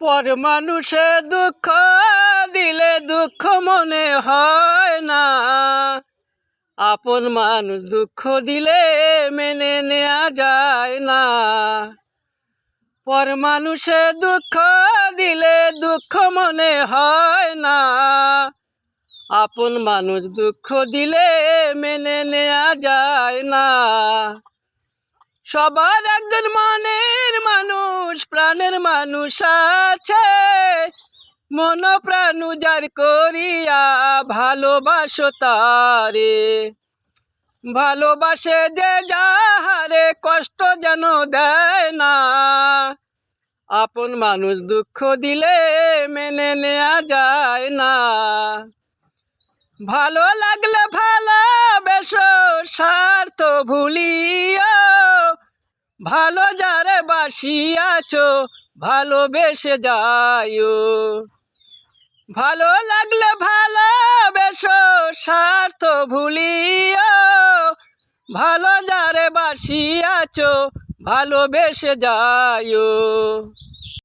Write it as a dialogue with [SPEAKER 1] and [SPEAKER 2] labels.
[SPEAKER 1] পর মানুষে দুঃখ দিলে দুঃখ মনে হয় না, আপন মানুষ দুঃখ দিলে মেনে নেওয়া যায় না। পর মানুষে দুঃখ দিলে দুঃখ মনে হয় না, আপন মানুষ দুঃখ দিলে মেনে নেওয়া যায় না। সবার একজন মনের মানুষ, প্রাণের মানুষ আছে, মন প্রাণ উজাড় করিয়া ভালোবাসো তারে। ভালোবাসে যে যাহারে কষ্ট যেন দেয় না, আপন মানুষ দুঃখ দিলে মেনে নেওয়া যায় না। ভালো লাগলে ভালোবেসো, স্বার্থ ভুলিও, ভালো যারে বাসিয়াছো ভালোবেসে যাইও। ভালো লাগলে ভালোবেসো, স্বার্থ ভুলিও, ভালো যারে বাসিয়াছো ভালোবেসে যাইও।